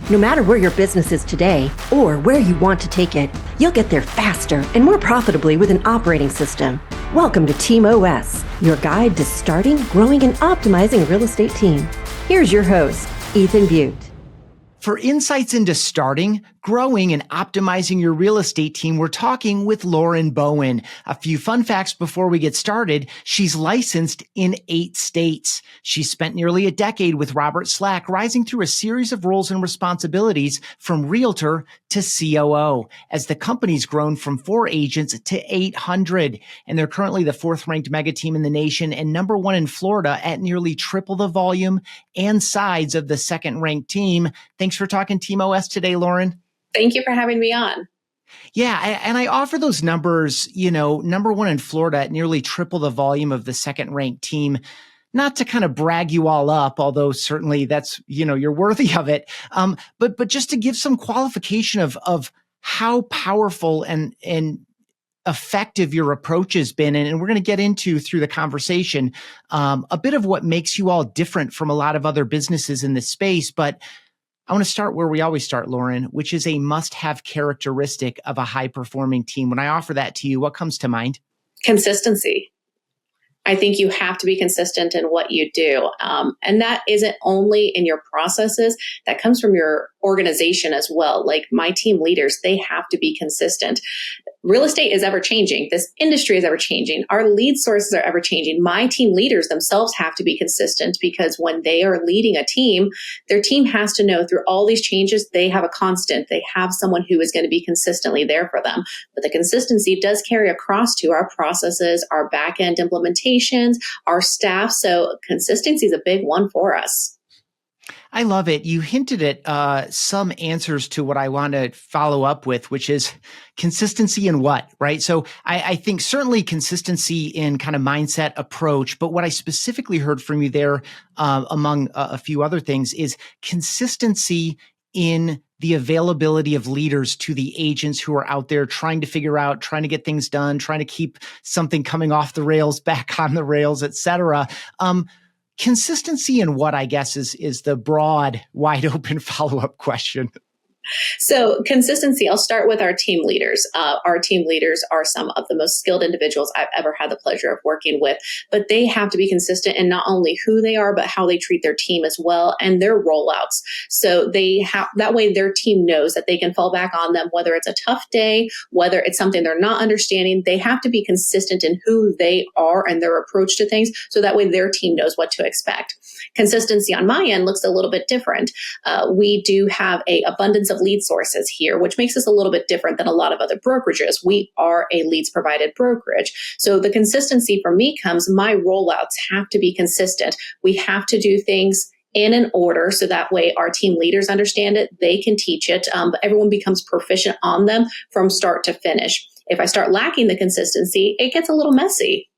No matter where your business is today or where you want to take it, you'll get there faster and more profitably with an operating system. Welcome to Team OS, your guide to starting, growing, and optimizing a real estate team. Here's your host, Ethan Butte. For insights into starting, growing, and optimizing your real estate team, we're talking with Lauren Bowen. A few fun facts before we get started. She's licensed in 8 states. She spent nearly a decade with Robert Slack, rising through a series of roles and responsibilities from Realtor to COO, as the company's grown from 4 agents to 800. And they're currently the 4th-ranked mega team in the nation and number 1 in Florida at nearly triple the volume and size of the 2nd-ranked team. Thanks for talking Team OS today, Lauren. Thank you for having me on. Yeah, and I offer those numbers, number 1 in Florida at nearly triple the volume of the 2nd-ranked team, not to kind of brag you all up, although certainly that's, you're worthy of it. But just to give some qualification of how powerful and effective your approach has been. And we're going to get into through the conversation, a bit of what makes you all different from a lot of other businesses in this space. But I want to start where we always start, Lauren, which is a must-have characteristic of a high-performing team. When I offer that to you, what comes to mind? Consistency. I think you have to be consistent in what you do. And that isn't only in your processes, that comes from your organization as well. Like my team leaders, they have to be consistent. Real estate is ever changing. This industry is ever changing. Our lead sources are ever changing. My team leaders themselves have to be consistent because when they are leading a team, their team has to know through all these changes, they have a constant. They have someone who is going to be consistently there for them. But the consistency does carry across to our processes, our back-end implementations, our staff. So consistency is a big one for us. I love it. You hinted at some answers to what I want to follow up with, which is consistency in what, right? So I think certainly consistency in kind of mindset approach, but what I specifically heard from you there, among a few other things, is consistency in the availability of leaders to the agents who are out there trying to figure out, trying to get things done, trying to keep something coming off the rails, back on the rails, et cetera. Consistency in what, I guess, is the broad, wide open follow-up question. So consistency, I'll start with our team leaders. Our team leaders are some of the most skilled individuals I've ever had the pleasure of working with, but they have to be consistent in not only who they are, but how they treat their team as well and their rollouts. So that way their team knows that they can fall back on them, whether it's a tough day, whether it's something they're not understanding. They have to be consistent in who they are and their approach to things. So that way their team knows what to expect. Consistency on my end looks a little bit different. We do have an abundance of lead sources here, which makes us a little bit different than a lot of other brokerages. We are a leads provided brokerage. So the consistency for me comes, my rollouts have to be consistent. We have to do things in an order so that way our team leaders understand it, they can teach it, but everyone becomes proficient on them from start to finish. If I start lacking the consistency, it gets a little messy.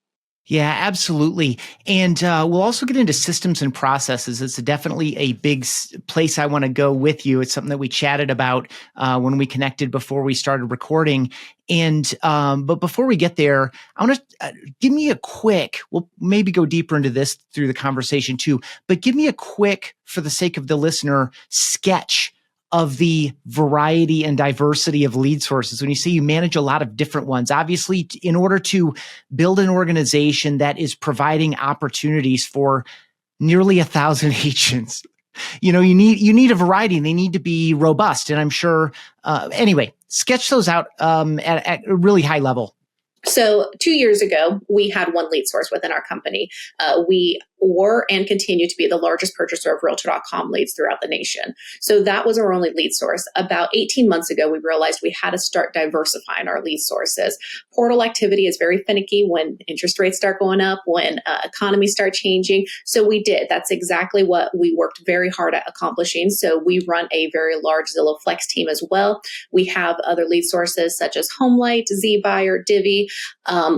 Yeah, absolutely. And we'll also get into systems and processes. It's definitely a big place I want to go with you. It's something that we chatted about when we connected before we started recording. And but before we get there, I want to give me a quick, we'll maybe go deeper into this through the conversation too, but give me a quick, for the sake of the listener, sketch of the variety and diversity of lead sources. When you say you manage a lot of different ones, obviously in order to build an organization that is providing opportunities for nearly 1,000 agents, you need a variety and they need to be robust. And I'm sure, anyway, sketch those out at a really high level. So 2 years ago, we had one lead source within our company. We were and continue to be the largest purchaser of Realtor.com leads throughout the nation. So that was our only lead source. About 18 months ago, we realized we had to start diversifying our lead sources. Portal activity is very finicky when interest rates start going up, when economies start changing. So we did. That's exactly what we worked very hard at accomplishing. So we run a very large Zillow Flex team as well. We have other lead sources such as HomeLight, ZBuyer, Divvy.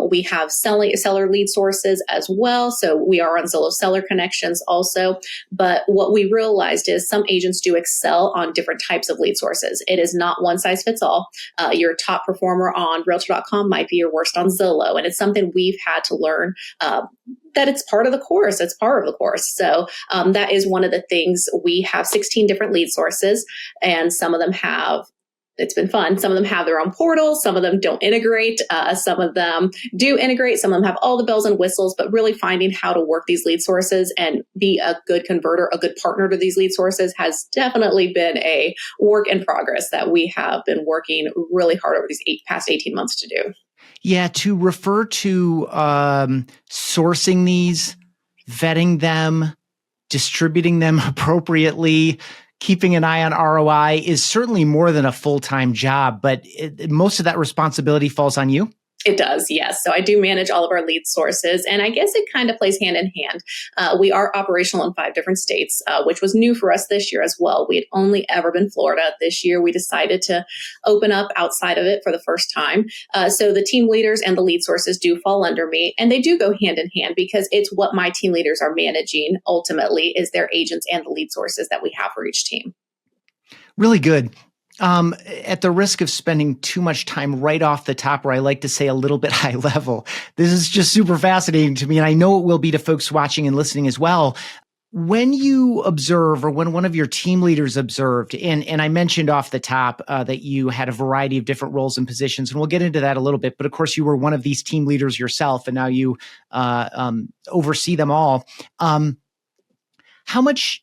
We have seller lead sources as well. So we are on Zillow Seller Connections also. But what we realized is some agents do excel on different types of lead sources. It is not one size fits all. Your top performer on Realtor.com might be your worst on Zillow. And it's something we've had to learn that it's part of the course. It's part of the course. So that is one of the things. We have 16 different lead sources, and some of them have, it's been fun. Some of them have their own portals. Some of them don't integrate. Some of them do integrate. Some of them have all the bells and whistles, but really finding how to work these lead sources and be a good converter, a good partner to these lead sources has definitely been a work in progress that we have been working really hard over these past 18 months to do. Yeah, to refer to sourcing these, vetting them, distributing them appropriately, keeping an eye on ROI is certainly more than a full-time job, but most of that responsibility falls on you. It does, yes. So I do manage all of our lead sources, and I guess it kind of plays hand in hand. We are operational in 5 different states, which was new for us this year as well. We had only ever been Florida. This year, we decided to open up outside of it for the first time. So the team leaders and the lead sources do fall under me, and they do go hand in hand because it's what my team leaders are managing ultimately is their agents and the lead sources that we have for each team. Really good. At the risk of spending too much time right off the top, where I like to say a little bit high level, this is just super fascinating to me. And I know it will be to folks watching and listening as well. When you observe, or when one of your team leaders observed, and I mentioned off the top that you had a variety of different roles and positions, and we'll get into that a little bit, but of course you were one of these team leaders yourself, and now you oversee them all. How much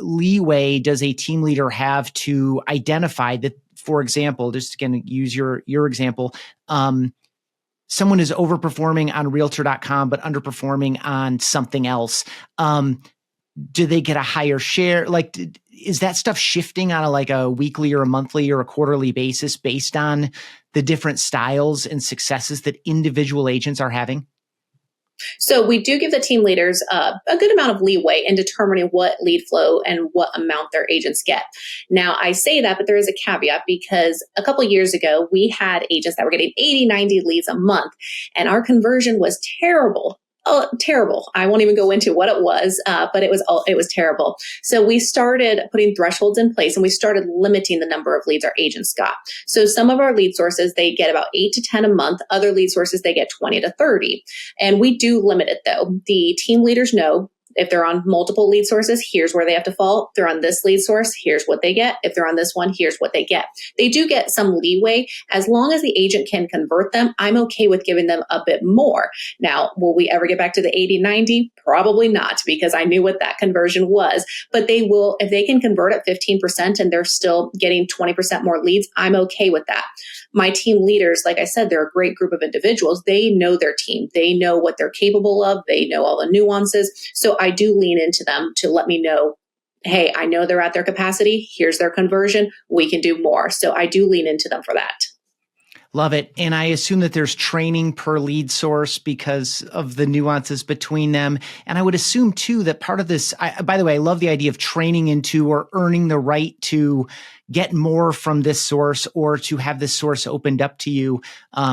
leeway does a team leader have to identify that, for example, just going to use your example, someone is overperforming on Realtor.com but underperforming on something else? Do they get a higher share? Like, is that stuff shifting on a weekly or a monthly or a quarterly basis based on the different styles and successes that individual agents are having? So we do give the team leaders a good amount of leeway in determining what lead flow and what amount their agents get. Now, I say that, but there is a caveat because a couple of years ago, we had agents that were getting 80, 90 leads a month, and our conversion was terrible. Oh, terrible. I won't even go into what it was, but it was terrible. So we started putting thresholds in place, and we started limiting the number of leads our agents got. So some of our lead sources, they get about 8 to 10 a month. Other lead sources, they get 20 to 30. And we do limit it though. The team leaders know if they're on multiple lead sources, here's where they have to fall. If they're on this lead source, here's what they get. If they're on this one, here's what they get. They do get some leeway. As long as the agent can convert them, I'm okay with giving them a bit more. Now, will we ever get back to the 80, 90? Probably not, because I knew what that conversion was. But they will, if they can convert at 15% and they're still getting 20% more leads, I'm okay with that. My team leaders, like I said, they're a great group of individuals. They know their team. They know what they're capable of. They know all the nuances. So I do lean into them to let me know, hey, I know they're at their capacity. Here's their conversion. We can do more. So I do lean into them for that. Love it. And I assume that there's training per lead source because of the nuances between them. And I would assume too that part of this, by the way, I love the idea of training into or earning the right to get more from this source or to have this source opened up to you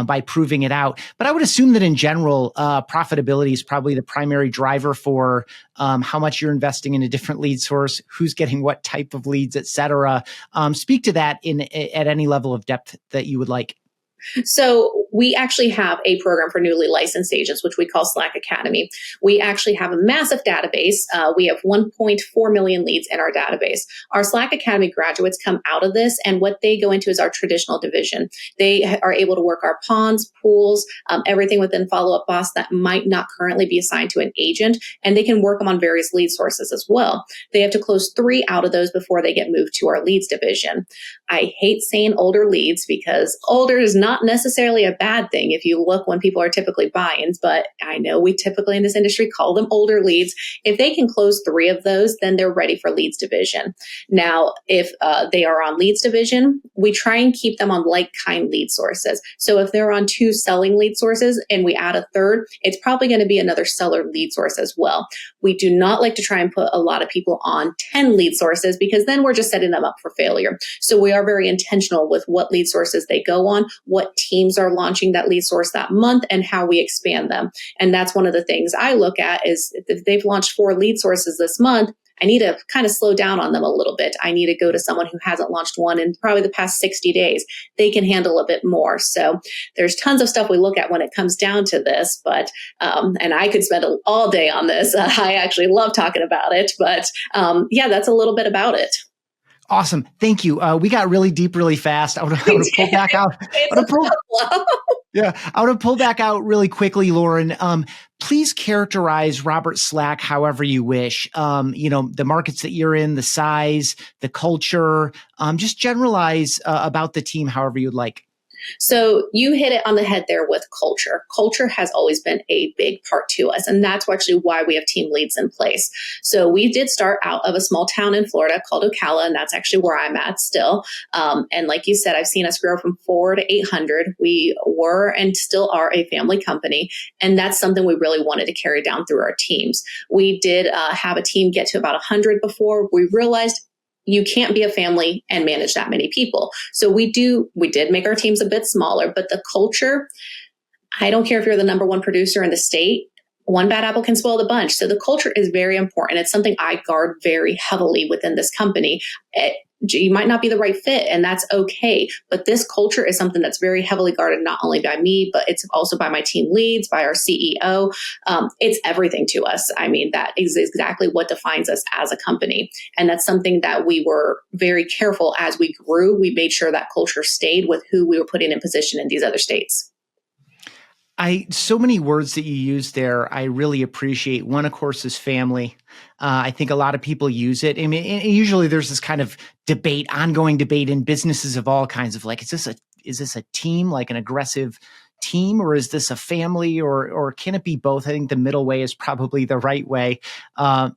by proving it out. But I would assume that in general, profitability is probably the primary driver for how much you're investing in a different lead source, who's getting what type of leads, et cetera. Speak to that at any level of depth that you would like. So we actually have a program for newly licensed agents, which we call Slack Academy. We actually have a massive database. We have 1.4 million leads in our database. Our Slack Academy graduates come out of this, and what they go into is our traditional division. They are able to work our ponds, pools, everything within Follow Up Boss that might not currently be assigned to an agent, and they can work them on various lead sources as well. They have to close 3 out of those before they get moved to our leads division. I hate saying older leads because older is not necessarily a bad thing if you look when people are typically buy-ins, but I know we typically in this industry call them older leads. If they can close 3 of those, then they're ready for leads division. Now, if they are on leads division, we try and keep them on like-kind lead sources. So if they're on 2 selling lead sources and we add a 3rd, it's probably going to be another seller lead source as well. We do not like to try and put a lot of people on 10 lead sources because then we're just setting them up for failure. So we are very intentional with what lead sources they go on, what teams are launching that lead source that month and how we expand them. And that's one of the things I look at is if they've launched 4 lead sources this month, I need to kind of slow down on them a little bit. I need to go to someone who hasn't launched one in probably the past 60 days. They can handle a bit more. So there's tons of stuff we look at when it comes down to this, but, and I could spend all day on this. I actually love talking about it, but yeah, that's a little bit about it. Awesome. Thank you. We got really deep really fast. I want to pull back out. I want to pull back out really quickly, Lauren. Please characterize Robert Slack however you wish. The markets that you're in, the size, the culture, just generalize about the team however you'd like. So you hit it on the head there with culture. Culture has always been a big part to us. And that's actually why we have team leads in place. So we did start out of a small town in Florida called Ocala, and that's actually where I'm at still. And like you said, I've seen us grow from 4 to 800. We were and still are a family company. And that's something we really wanted to carry down through our teams. We did have a team get to about 100 before we realized you can't be a family and manage that many people. So we did make our teams a bit smaller, but the culture, I don't care if you're the number 1 producer in the state, one bad apple can spoil the bunch. So the culture is very important. It's something I guard very heavily within this company. You might not be the right fit, and that's okay. But this culture is something that's very heavily guarded, not only by me, but it's also by my team leads, by our CEO. It's everything to us. I mean, that is exactly what defines us as a company. And that's something that we were very careful as we grew. We made sure that culture stayed with who we were putting in position in these other states. So many words that you use there, I really appreciate. One, of course, is family. I think a lot of people use it. I mean, and usually there's this kind of ongoing debate in businesses of all kinds of like, is this a team, like an aggressive team, or is this a family, or can it be both? I think the middle way is probably the right way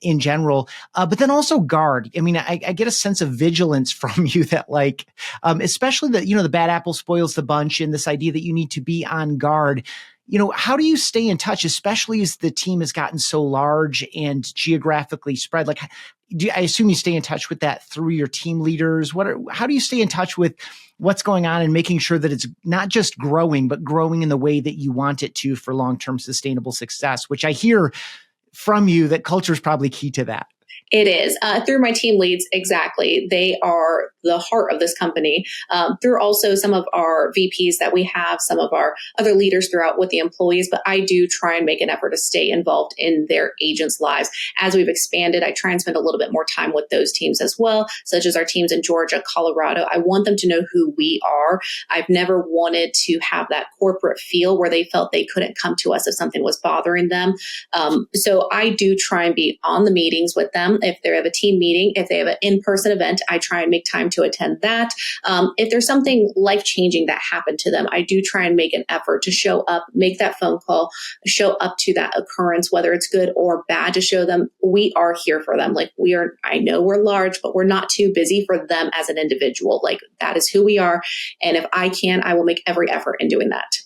in general. But then also guard. I mean, I get a sense of vigilance from you that like, especially that, the bad apple spoils the bunch, and this idea that you need to be on guard. How do you stay in touch, especially as the team has gotten so large and geographically spread? Like, I assume you stay in touch with that through your team leaders. How do you stay in touch with what's going on and making sure that it's not just growing, but growing in the way that you want it to for long-term sustainable success, which I hear from you that culture is probably key to that. It is through my team leads. Exactly. They are the heart of this company, through also some of our VPs that we have, some of our other leaders throughout with the employees. But I do try and make an effort to stay involved in their agents' lives. As we've expanded, I try and spend a little bit more time with those teams as well, such as our teams in Georgia, Colorado. I want them to know who we are. I've never wanted to have that corporate feel where they felt they couldn't come to us if something was bothering them. So I do try and be on the meetings with them. If they have a team meeting, if they have an in-person event, I try and make time to attend that. If there's something life-changing that happened to them, I do try and make an effort to show up, make that phone call, show up to that occurrence, whether it's good or bad, to show them we are here for them. Like I know we're large, but we're not too busy for them as an individual. Like that is who we are. And if I can, I will make every effort in doing that.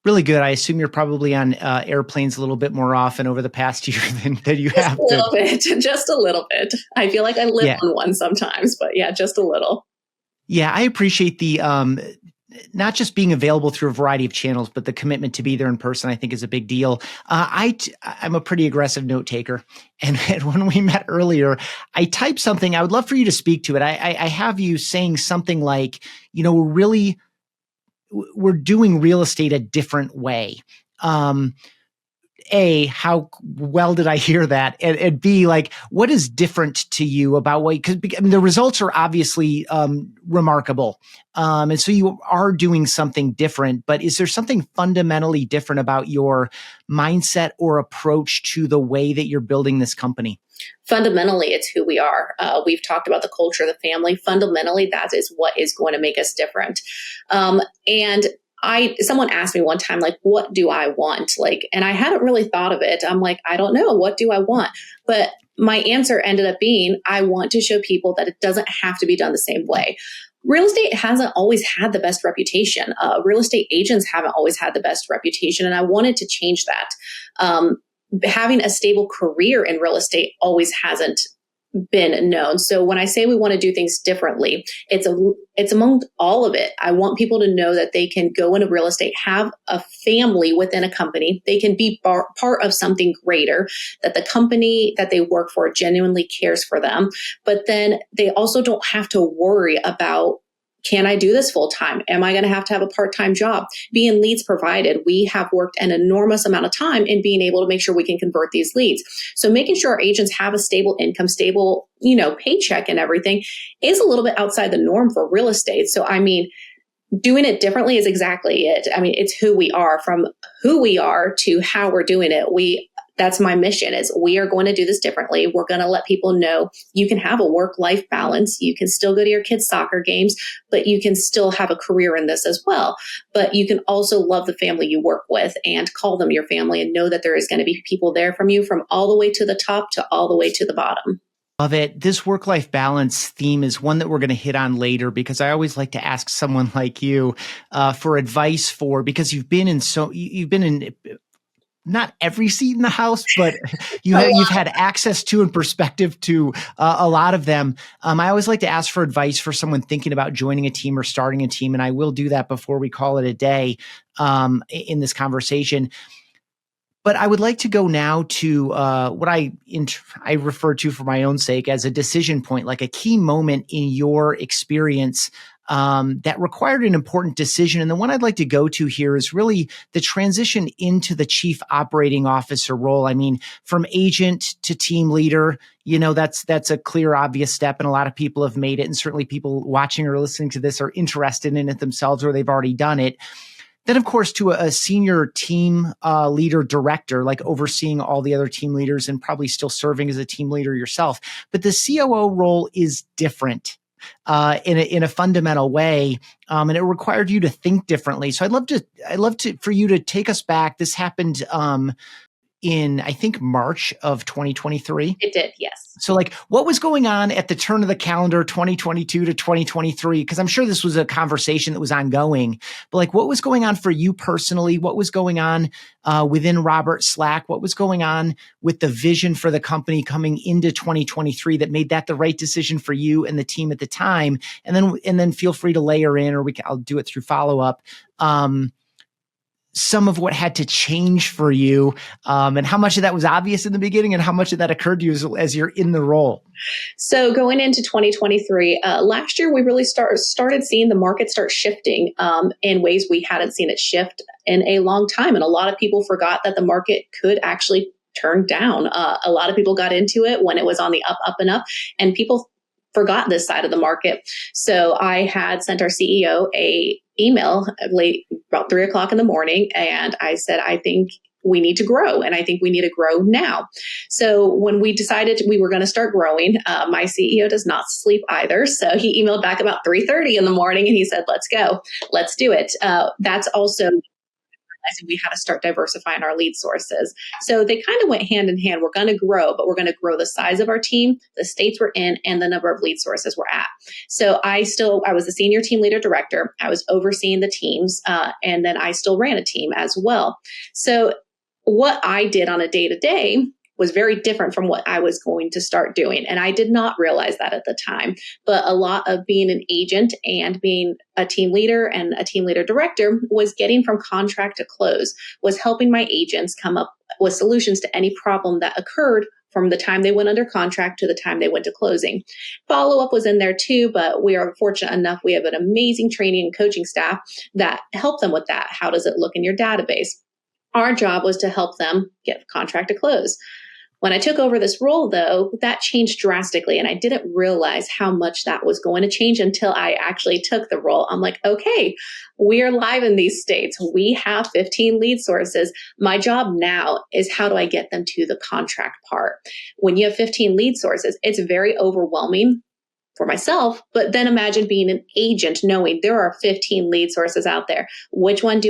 Really good. I assume you're probably on airplanes a little bit more often over the past year than you have. Just a little bit. I feel like I live on one sometimes, but yeah, just a little. Yeah, I appreciate the not just being available through a variety of channels, but the commitment to be there in person, I think, is a big deal. I'm a pretty aggressive note taker. And when we met earlier, I typed something. I would love for you to speak to it. I have you saying something like, we're doing real estate a different way. A, how well did I hear that? And B, like, what is different to you about because the results are obviously remarkable. And so you are doing something different, but is there something fundamentally different about your mindset or approach to the way that you're building this company? Fundamentally, it's who we are. We've talked about the culture, the family. Fundamentally, that is what is going to make us different. And someone asked me one time, like, what do I want? And I hadn't really thought of it. I'm like, I don't know. What do I want? But my answer ended up being, I want to show people that it doesn't have to be done the same way. Real estate hasn't always had the best reputation. Real estate agents haven't always had the best reputation. And I wanted to change that. Having a stable career in real estate always hasn't been known. So when I say we want to do things differently, it's among all of it. I want people to know that they can go into real estate, have a family within a company. They can be part of something greater, that the company that they work for genuinely cares for them. But then they also don't have to worry about, can I do this full time? Am I going to have a part-time job? Being leads provided, we have worked an enormous amount of time in being able to make sure we can convert these leads. So making sure our agents have a stable income, stable, paycheck and everything is a little bit outside the norm for real estate. So, doing it differently is exactly it. It's who we are, from who we are to how we're doing it. That's my mission, is we are going to do this differently. We're going to let people know you can have a work-life balance. You can still go to your kids' soccer games, but you can still have a career in this as well. But you can also love the family you work with and call them your family, and know that there is going to be people there from you from all the way to the top to all the way to the bottom. Love it. This work-life balance theme is one that we're going to hit on later, because I always like to ask someone like you for advice because you've been in not every seat in the house, but you've had access to and perspective to a lot of them. I always like to ask for advice for someone thinking about joining a team or starting a team, and I will do that before we call it a day in this conversation. But I would like to go now to what I refer to for my own sake as a decision point, like a key moment in your experience that required an important decision. And the one I'd like to go to here is really the transition into the chief operating officer role. From agent to team leader, that's a clear, obvious step, and a lot of people have made it. And certainly people watching or listening to this are interested in it themselves, or they've already done it. Then, of course, to a senior team leader director, like overseeing all the other team leaders and probably still serving as a team leader yourself. But the COO role is different in a fundamental way, and it required you to think differently. So I'd love for you to take us back. This happened in, I think, March of 2023. It did, yes. So what was going on at the turn of the calendar, 2022 to 2023? Because I'm sure this was a conversation that was ongoing, but what was going on for you personally? What was going on within Robert Slack? What was going on with the vision for the company coming into 2023 that made that the right decision for you and the team at the time? And then feel free to layer in, or I'll do it through follow-up. Some of what had to change for you, and how much of that was obvious in the beginning, and how much of that occurred to you as you're in the role. So going into 2023, last year, we really started seeing the market start shifting in ways we hadn't seen it shift in a long time. And a lot of people forgot that the market could actually turn down. A lot of people got into it when it was on the up and up, and people forgot this side of the market. So I had sent our CEO a email late, about 3:00 in the morning. And I said, I think we need to grow, and I think we need to grow now. So when we decided we were going to start growing, my CEO does not sleep either. So he emailed back about 3:30 in the morning, and he said, let's go, let's do it. That's also, I said we had to start diversifying our lead sources. So they kind of went hand in hand. We're going to grow, but we're going to grow the size of our team, the states we're in, and the number of lead sources we're at. So I was the senior team leader director. I was overseeing the teams, and then I still ran a team as well. So what I did on a day-to-day was very different from what I was going to start doing. And I did not realize that at the time. But a lot of being an agent and being a team leader and a team leader director was getting from contract to close, was helping my agents come up with solutions to any problem that occurred from the time they went under contract to the time they went to closing. Follow-up was in there too, but we are fortunate enough, we have an amazing training and coaching staff that help them with that. How does it look in your database? Our job was to help them get contract to close. When I took over this role, though, that changed drastically, and I didn't realize how much that was going to change until I actually took the role. I'm like, okay, we are live in these states. We have 15 lead sources. My job now is how do I get them to the contract part? When you have 15 lead sources, it's very overwhelming for myself, but then imagine being an agent knowing there are 15 lead sources out there. Which one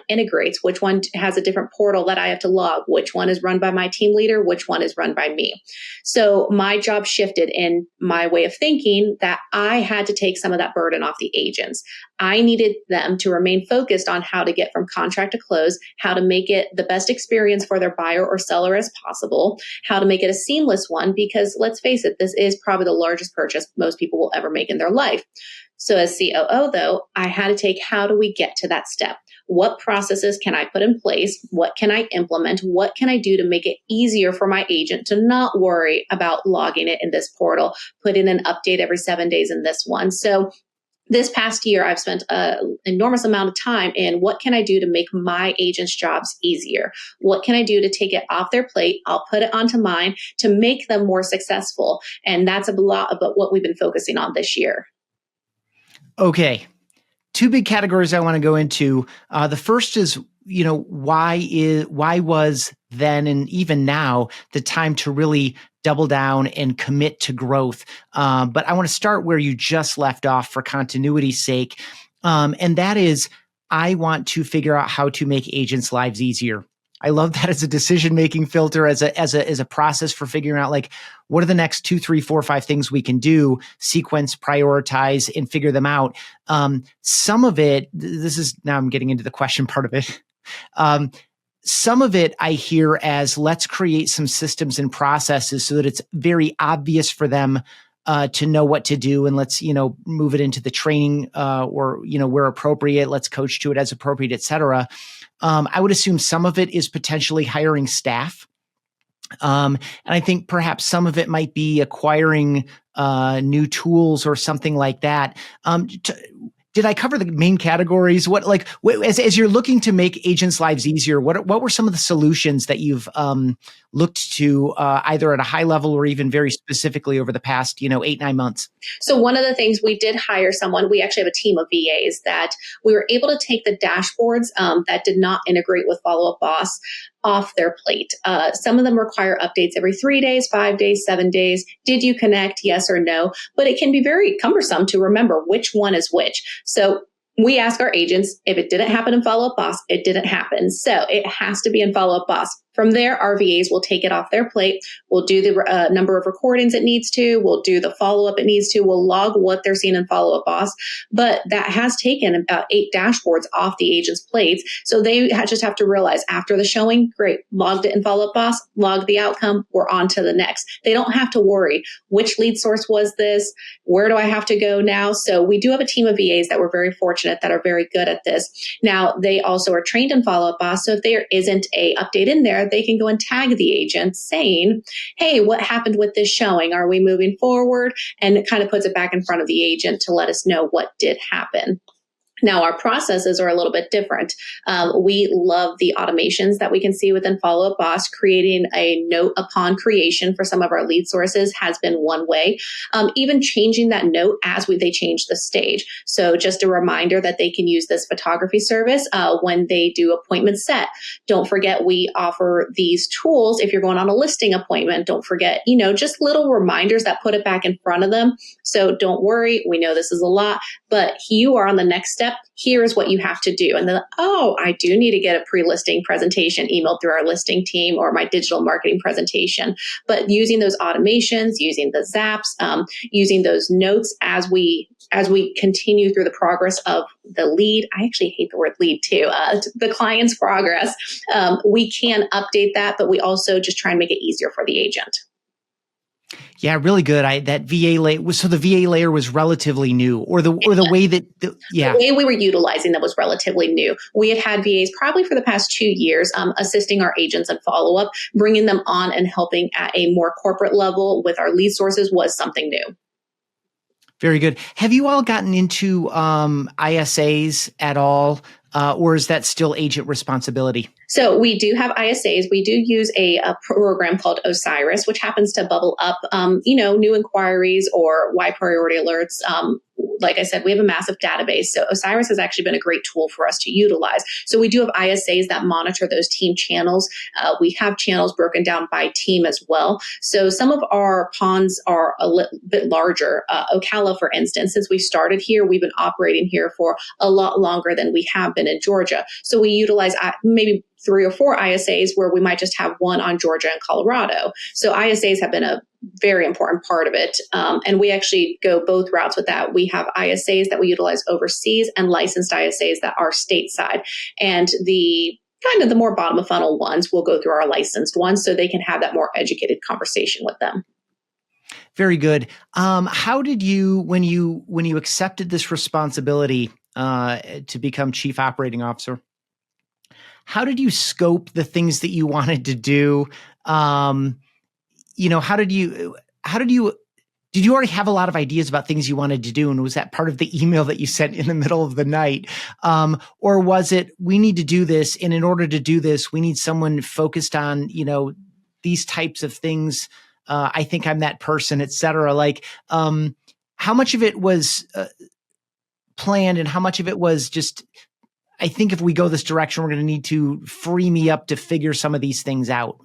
integrates? Which one has a different portal that I have to log? Which one is run by my team leader? Which one is run by me? So my job shifted in my way of thinking that I had to take some of that burden off the agents. I needed them to remain focused on how to get from contract to close, how to make it the best experience for their buyer or seller as possible, how to make it a seamless one, because let's face it, this is probably the largest purchase most people will ever make in their life. So as COO, though, I had to take, how do we get to that step? What processes can I put in place? What can I implement? What can I do to make it easier for my agent to not worry about logging it in this portal, put in an update every 7 days in this one? So this past year, I've spent an enormous amount of time in what can I do to make my agents' jobs easier? What can I do to take it off their plate? I'll put it onto mine to make them more successful. And that's a lot about what we've been focusing on this year. Okay. Two big categories I want to go into. The first is, why was then and even now the time to really double down and commit to growth? But I want to start where you just left off for continuity's sake. And that is, I want to figure out how to make agents' lives easier. I love that as a decision-making filter, as a process for figuring out, like, what are the next 2, 3, 4, 5 things we can do, sequence, prioritize, and figure them out. Some of it, now I'm getting into the question part of it. Some of it I hear as, let's create some systems and processes so that it's very obvious for them to know what to do, and let's move it into the training or where appropriate, let's coach to it as appropriate, et cetera. I would assume some of it is potentially hiring staff. And I think perhaps some of it might be acquiring new tools or something like that. Did I cover the main categories? As you're looking to make agents' lives easier, what were some of the solutions that you've looked to either at a high level or even very specifically over the past 8, 9 months? So one of the things, we did hire someone. We actually have a team of VAs that we were able to take the dashboards that did not integrate with Follow Up Boss off their plate. Some of them require updates every 3 days, 5 days, 7 days. Did you connect? Yes or no? But it can be very cumbersome to remember which one is which. So we ask our agents, if it didn't happen in Follow Up Boss, it didn't happen. So it has to be in Follow Up Boss. From there, our VAs will take it off their plate. We'll do the number of recordings it needs to. We'll do the follow-up it needs to. We'll log what they're seeing in Follow Up Boss. But that has taken about 8 dashboards off the agent's plates. So they just have to realize, after the showing, great, logged it in Follow Up Boss, logged the outcome, we're on to the next. They don't have to worry, which lead source was this? Where do I have to go now? So we do have a team of VAs that we're very fortunate that are very good at this. Now, they also are trained in Follow Up Boss. So if there isn't a update in there, they can go and tag the agent saying, hey, what happened with this showing? Are we moving forward? And it kind of puts it back in front of the agent to let us know what did happen. Now, our processes are a little bit different. We love the automations that we can see within Follow Up Boss. Creating a note upon creation for some of our lead sources has been one way. Even changing that note as they change the stage. So just a reminder that they can use this photography service when they do appointment set. Don't forget, we offer these tools if you're going on a listing appointment. Don't forget, just little reminders that put it back in front of them. So don't worry. We know this is a lot, but you are on the next step. Here is what you have to do. And then, I do need to get a pre-listing presentation emailed through our listing team or my digital marketing presentation. But using those automations, using the zaps, using those notes as we continue through the progress of the lead. I actually hate the word lead too. The client's progress. We can update that, but we also just try and make it easier for the agent. Yeah, really good. That VA layer. So the VA layer was relatively new, or the way that the way we were utilizing them was relatively new. We had VAs probably for the past 2 years, assisting our agents in follow up, bringing them on and helping at a more corporate level with our lead sources was something new. Very good. Have you all gotten into ISAs at all, or is that still agent responsibility? So we do have ISAs. We do use a program called Osirs, which happens to bubble up, new inquiries or why priority alerts. Like I said, we have a massive database. So Osirs has actually been a great tool for us to utilize. So we do have ISAs that monitor those team channels. We have channels broken down by team as well. So some of our ponds are a little bit larger. Ocala, for instance, since we started here, we've been operating here for a lot longer than we have been in Georgia. So we utilize maybe 3 or 4 ISAs where we might just have one on Georgia and Colorado. So ISAs have been a very important part of it. And we actually go both routes with that. We have ISAs that we utilize overseas and licensed ISAs that are stateside. And the kind of the more bottom of funnel ones will go through our licensed ones so they can have that more educated conversation with them. Very good. How did you, when you accepted this responsibility to become chief operating officer, how did you scope the things that you wanted to do? Did you already have a lot of ideas about things you wanted to do? And was that part of the email that you sent in the middle of the night? Or was it, we need to do this, and in order to do this, we need someone focused on, these types of things. I think I'm that person, et cetera. Like, how much of it was planned and how much of it was just, I think if we go this direction, we're going to need to free me up to figure some of these things out?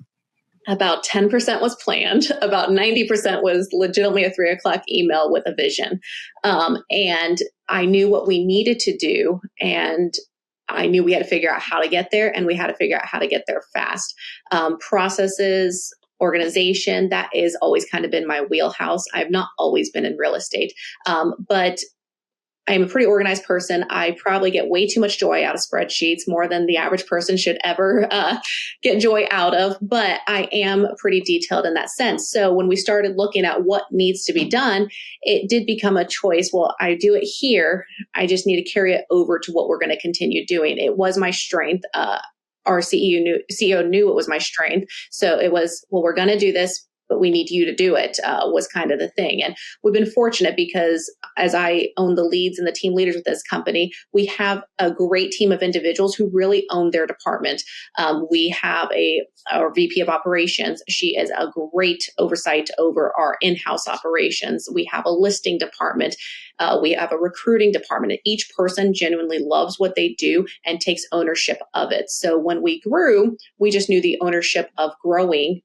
About 10% was planned. About 90% was legitimately a 3:00 email with a vision. And I knew what we needed to do. And I knew we had to figure out how to get there, and we had to figure out how to get there fast. Processes, organization, that has always kind of been my wheelhouse. I've not always been in real estate, but I am a pretty organized person. I probably get way too much joy out of spreadsheets, more than the average person should ever get joy out of. But I am pretty detailed in that sense. So when we started looking at what needs to be done, it did become a choice. Well, I do it here. I just need to carry it over to what we're going to continue doing. It was my strength. Our CEO knew it was my strength. So it was, well, we're going to do this, but we need you to do it, was kind of the thing. And we've been fortunate because as I own the leads and the team leaders with this company, we have a great team of individuals who really own their department. We have our VP of operations. She is a great oversight over our in-house operations. We have a listing department. We have a recruiting department. And each person genuinely loves what they do and takes ownership of it. So when we grew, we just knew the ownership of growing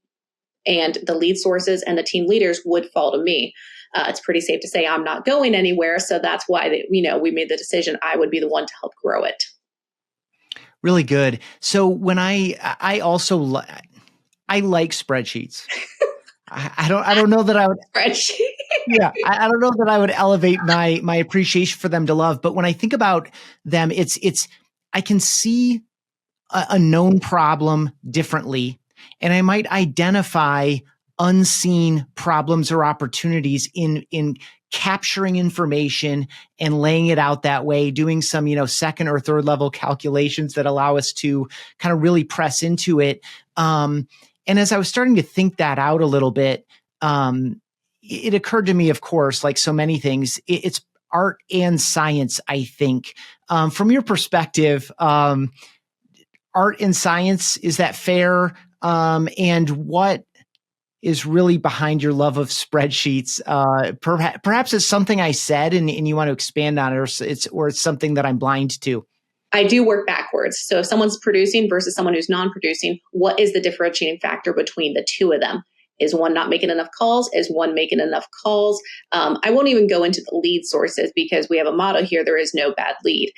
and the lead sources and the team leaders would fall to me. It's pretty safe to say I'm not going anywhere. So that's why we made the decision I would be the one to help grow it. Really good. So when I like spreadsheets. I don't know that I would spreadsheet. Yeah, I don't know that I would elevate my appreciation for them to love, but when I think about them, it's I can see a known problem differently, and I might identify unseen problems or opportunities in capturing information and laying it out that way, doing some, second or third level calculations that allow us to kind of really press into it. And as I was starting to think that out a little bit, it occurred to me, of course, like so many things, it's art and science, I think. From your perspective, art and science, is that fair? And what is really behind your love of spreadsheets? Perhaps it's something I said and you want to expand on it, or it's something that I'm blind to. I do work backwards. So if someone's producing versus someone who's non-producing, what is the differentiating factor between the two of them? Is one not making enough calls? Is one making enough calls? I won't even go into the lead sources because we have a motto here: there is no bad lead.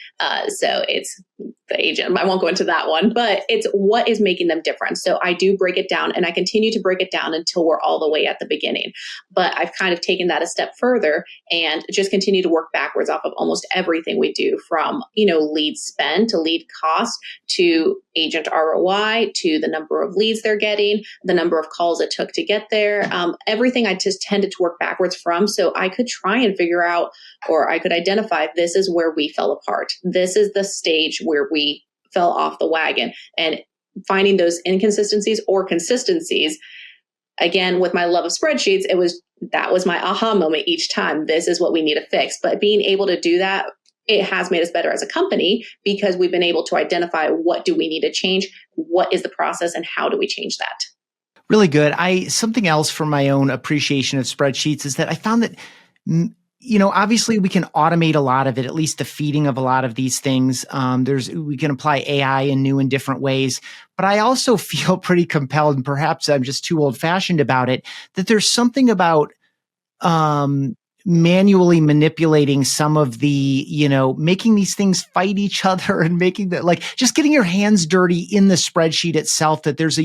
So it's the agent. I won't go into that one, but it's what is making them different. So I do break it down, and I continue to break it down until we're all the way at the beginning. But I've kind of taken that a step further and just continue to work backwards off of almost everything we do, from, lead spend to lead cost to agent ROI to the number of leads they're getting, the number of calls it took to get there. Everything I just tended to work backwards from, so I could try and figure out, or I could identify, this is where we fell apart. This is the stage where we fell off the wagon, and finding those inconsistencies or consistencies. Again, with my love of spreadsheets, that was my aha moment each time. This is what we need to fix. But being able to do that, it has made us better as a company because we've been able to identify what do we need to change, what is the process, and how do we change that. Really good. Something else from my own appreciation of spreadsheets is that I found that, obviously we can automate a lot of it, at least the feeding of a lot of these things. We can apply AI in new and different ways, but I also feel pretty compelled, and perhaps I'm just too old fashioned about it, that there's something about, manually manipulating some of the, making these things fight each other and making that, like, just getting your hands dirty in the spreadsheet itself, that there's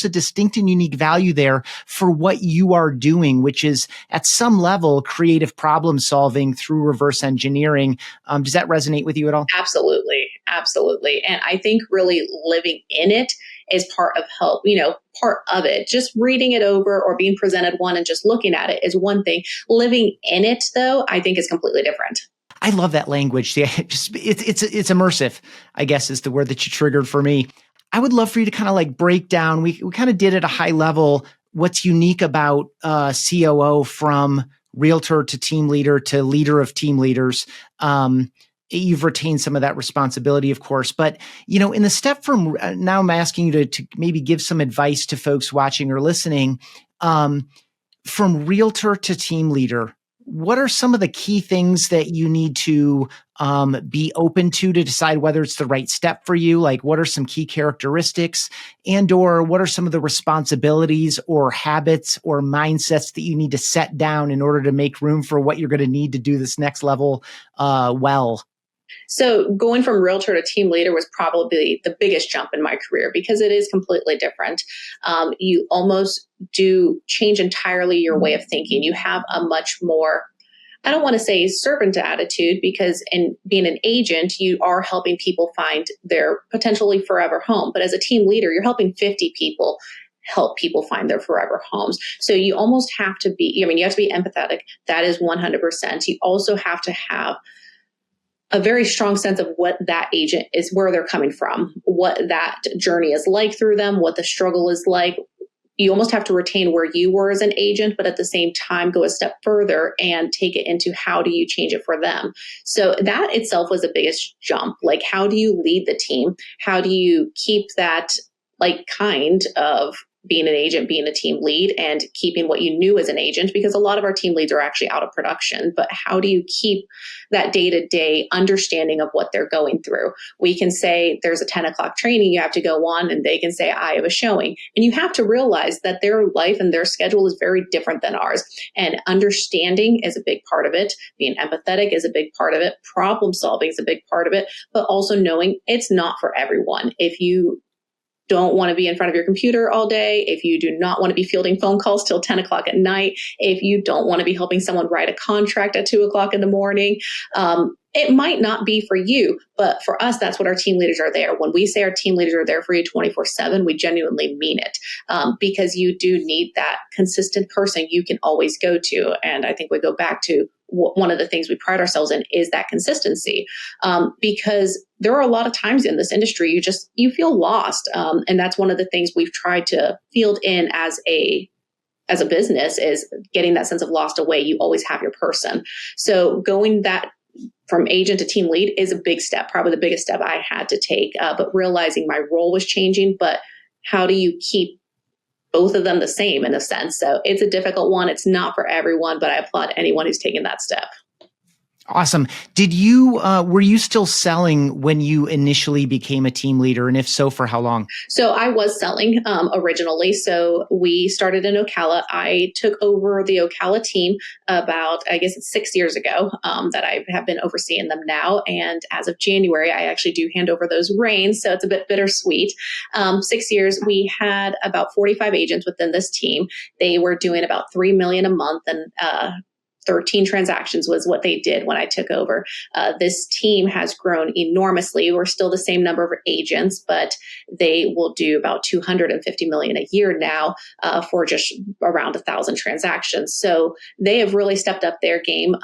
a distinct and unique value there for what you are doing, which is at some level creative problem solving through reverse engineering. Does that resonate with you at all? Absolutely. Absolutely. And I think really living in it is part of it. Just reading it over or being presented one and just looking at it is one thing. Living in it, though, I think is completely different. I love that language. Yeah, it's immersive, I guess, is the word that you triggered for me. I would love for you to kind of like break down. We kind of did at a high level what's unique about COO from realtor to team leader to leader of team leaders. You've retained some of that responsibility, of course, but in the step from now, I'm asking you to maybe give some advice to folks watching or listening. From realtor to team leader, what are some of the key things that you need to be open to decide whether it's the right step for you? Like, what are some key characteristics, and or what are some of the responsibilities or habits or mindsets that you need to set down in order to make room for what you're going to need to do this next level well? So going from realtor to team leader was probably the biggest jump in my career because it is completely different. You almost do change entirely your way of thinking. You have a much more, I don't want to say servant attitude, because in being an agent, you are helping people find their potentially forever home. But as a team leader, you're helping 50 people help people find their forever homes. So you almost have to be, you have to be empathetic. That is 100%. You also have to have a very strong sense of what that agent is, where they're coming from, what that journey is like through them, what the struggle is like. You almost have to retain where you were as an agent, but at the same time, go a step further and take it into how do you change it for them? So that itself was the biggest jump. Like, how do you lead the team? How do you keep that kind of being an agent, being a team lead, and keeping what you knew as an agent, because a lot of our team leads are actually out of production. But how do you keep that day-to-day understanding of what they're going through? We can say there's a 10 o'clock training you have to go on, and they can say, I have a showing. And you have to realize that their life and their schedule is very different than ours. And understanding is a big part of it. Being empathetic is a big part of it. Problem solving is a big part of it. But also knowing it's not for everyone. If you don't want to be in front of your computer all day, if you do not want to be fielding phone calls till 10 o'clock at night, if you don't want to be helping someone write a contract at 2 o'clock in the morning, it might not be for you. But for us, that's what our team leaders are there. When we say our team leaders are there for you 24/7, we genuinely mean it, because you do need that consistent person you can always go to. And I think we go back to one of the things we pride ourselves in is that consistency, because there are a lot of times in this industry you feel lost, and that's one of the things we've tried to field in as a business, is getting that sense of lost away. You always have your person. So going that from agent to team lead is a big step, probably the biggest step I had to take, but realizing my role was changing. But how do you keep both of them the same in a sense? So it's a difficult one. It's not for everyone, but I applaud anyone who's taken that step. Awesome. Were you still selling when you initially became a team leader? And if so, for how long? So I was selling originally. So we started in Ocala. I took over the Ocala team about, I guess it's 6 years ago, that I have been overseeing them now. And as of January, I actually do hand over those reins. So it's a bit bittersweet. 6 years, we had about 45 agents within this team. They were doing about $3 million a month, and 13 transactions was what they did when I took over. This team has grown enormously. We're still the same number of agents, but they will do about $250 million a year now, for just around 1,000 transactions. So they have really stepped up their game.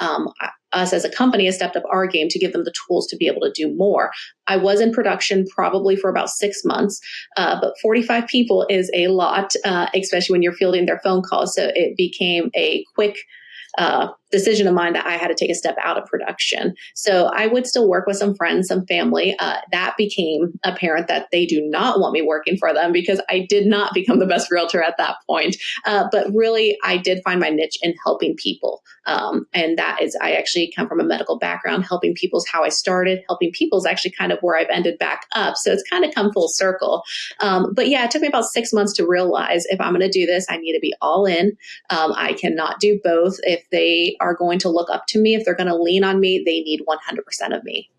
Us as a company has stepped up our game to give them the tools to be able to do more. I was in production probably for about 6 months, but 45 people is a lot, especially when you're fielding their phone calls. So it became a quick decision of mine that I had to take a step out of production. So I would still work with some friends, some family. That became apparent that they do not want me working for them, because I did not become the best realtor at that point. But really, I did find my niche in helping people. And that is, I actually come from a medical background. Helping people is how I started. Helping people is actually kind of where I've ended back up. So it's kind of come full circle. But yeah, it took me about 6 months to realize if I'm going to do this, I need to be all in. I cannot do both. If they are going to look up to me, if they're going to lean on me, they need 100% of me.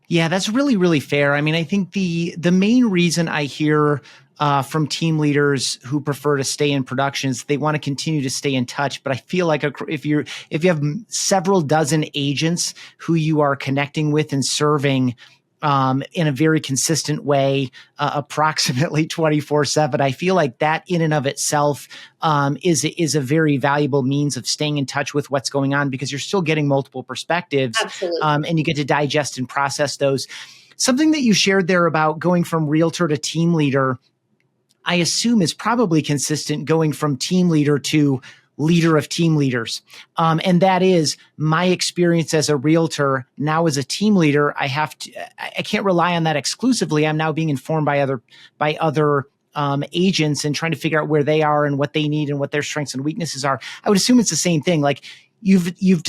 Yeah, that's really, really fair. I mean, I think the main reason I hear from team leaders who prefer to stay in production is they want to continue to stay in touch. But I feel like if you have several dozen agents who you are connecting with and serving in a very consistent way, approximately 24/7. I feel like that in and of itself is a very valuable means of staying in touch with what's going on, because you're still getting multiple perspectives, Absolutely. and you get to digest and process those. Something that you shared there about going from realtor to team leader, I assume is probably consistent going from team leader to leader of team leaders. And that is my experience as a realtor. Now as a team leader, I can't rely on that exclusively. I'm now being informed by other agents and trying to figure out where they are and what they need and what their strengths and weaknesses are. I would assume it's the same thing. Like you've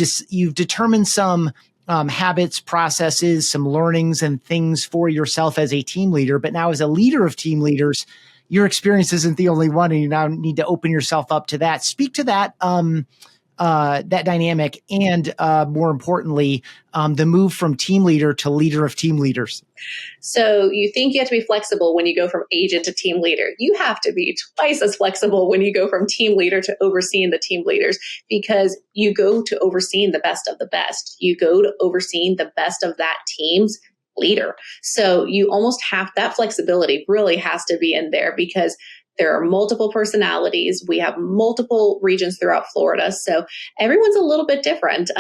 determined some habits, processes, some learnings and things for yourself as a team leader, but now as a leader of team leaders, your experience isn't the only one, and you now need to open yourself up to that. Speak to that that dynamic, and more importantly, the move from team leader to leader of team leaders. So you think you have to be flexible when you go from agent to team leader. You have to be twice as flexible when you go from team leader to overseeing the team leaders, because you go to overseeing the best of the best. You go to overseeing the best of that team's leader. So you almost have that flexibility really has to be in there, because there are multiple personalities. We have multiple regions throughout Florida. So everyone's a little bit different.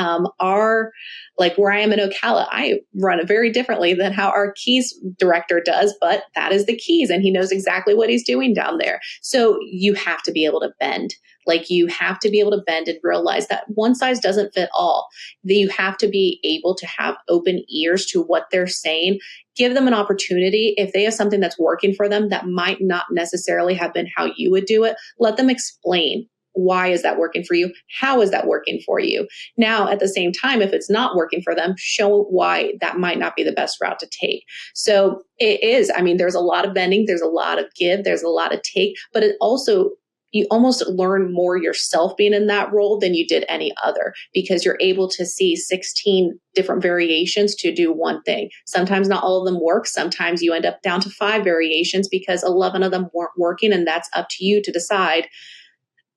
Like where I am in Ocala, I run it very differently than how our Keys director does, but that is the Keys and he knows exactly what he's doing down there. So you have to be able to bend. Like you have to be able to bend and realize that one size doesn't fit all. That you have to be able to have open ears to what they're saying. Give them an opportunity. If they have something that's working for them that might not necessarily have been how you would do it, let them explain. Why is that working for you? How is that working for you? Now, at the same time, if it's not working for them, show why that might not be the best route to take. So it is, I mean, there's a lot of bending, there's a lot of give, there's a lot of take, but it also, you almost learn more yourself being in that role than you did any other, because you're able to see 16 different variations to do one thing. Sometimes not all of them work. Sometimes you end up down to 5 variations because 11 of them weren't working, and that's up to you to decide.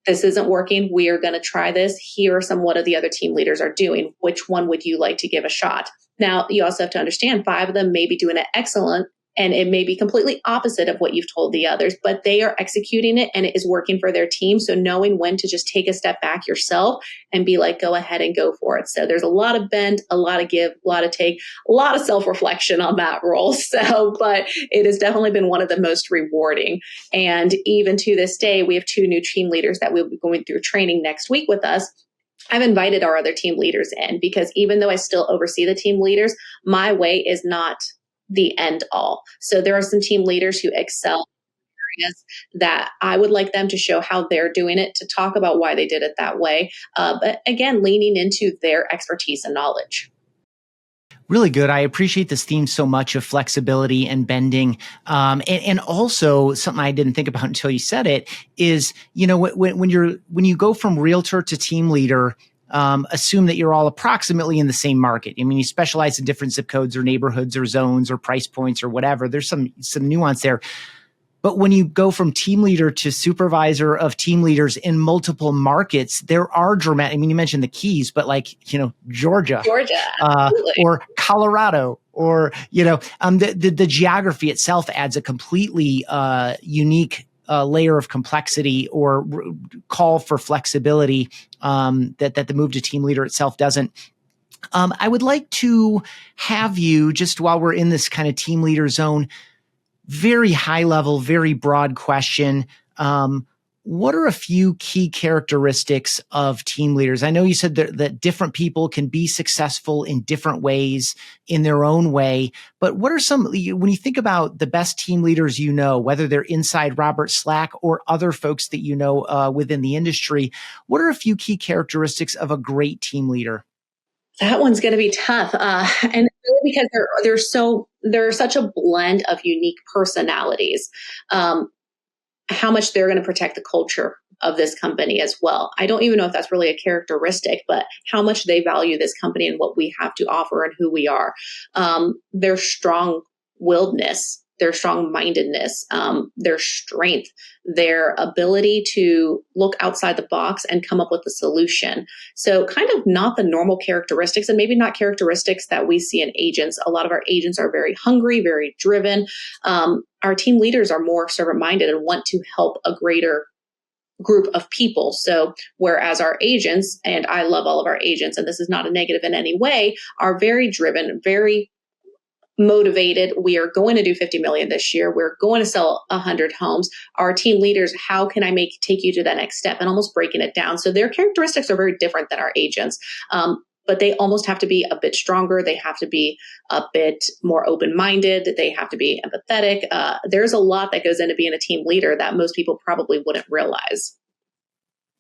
This isn't working. We are going to try this. Here are some what the other team leaders are doing. Which one would you like to give a shot? Now, you also have to understand 5 of them may be doing it excellent, and it may be completely opposite of what you've told the others, but they are executing it and it is working for their team. So knowing when to just take a step back yourself and be like, go ahead and go for it. So there's a lot of bend, a lot of give, a lot of take, a lot of self-reflection on that role. So, but it has definitely been one of the most rewarding. And even to this day, we have 2 new team leaders that will be going through training next week with us. I've invited our other team leaders in, because even though I still oversee the team leaders, my way is not the end all. So there are some team leaders who excel in areas that I would like them to show how they're doing it, to talk about why they did it that way. But again, leaning into their expertise and knowledge. Really good. I appreciate this theme so much of flexibility and bending. And also something I didn't think about until you said it is, you know, when you go from realtor to team leader, assume that you're all approximately in the same market. I mean, you specialize in different zip codes or neighborhoods or zones or price points or whatever. There's some nuance there. But when you go from team leader to supervisor of team leaders in multiple markets, there are dramatic, I mean, you mentioned the Keys, but like, you know, Georgia, or Colorado, or, you know, the geography itself adds a completely unique layer of complexity or call for flexibility that the move to team leader itself doesn't. I would like to have you, just while we're in this kind of team leader zone, very high level, very broad question. What are a few key characteristics of team leaders? I know you said that different people can be successful in different ways in their own way, but what are some, when you think about the best team leaders you know, whether they're inside Robert Slack or other folks that you know within the industry, what are a few key characteristics of a great team leader? That one's going to be tough. And really because there's such a blend of unique personalities. how much they're going to protect the culture of this company as well. I don't even know if that's really a characteristic, but how much they value this company and what we have to offer and who we are. Their strong-willedness, their strong-mindedness, their strength, their ability to look outside the box and come up with a solution. So kind of not the normal characteristics, and maybe not characteristics that we see in agents. A lot of our agents are very hungry, very driven. Our team leaders are more servant-minded and want to help a greater group of people. So whereas our agents, and I love all of our agents, and this is not a negative in any way, are very driven, very motivated. We are going to do 50 million this year. We're going to sell 100 homes. Our team leaders, how can I take you to that next step, and almost breaking it down. So their characteristics are very different than our agents. But they almost have to be a bit stronger. They have to be a bit more open-minded. They have to be empathetic. There's a lot that goes into being a team leader that most people probably wouldn't realize.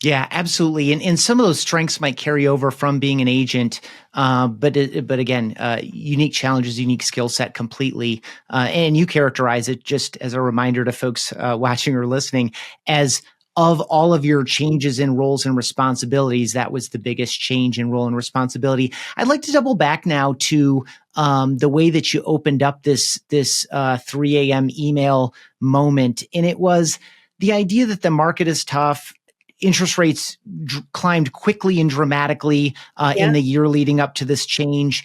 Yeah, absolutely. And some of those strengths might carry over from being an agent. But again, unique challenges, unique skill set completely. And you characterize it, just as a reminder to folks watching or listening, as of all of your changes in roles and responsibilities, that was the biggest change in role and responsibility. I'd like to double back now to the way that you opened up this 3 a.m. email moment. And it was the idea that the market is tough. Interest rates climbed quickly and dramatically in the year leading up to this change.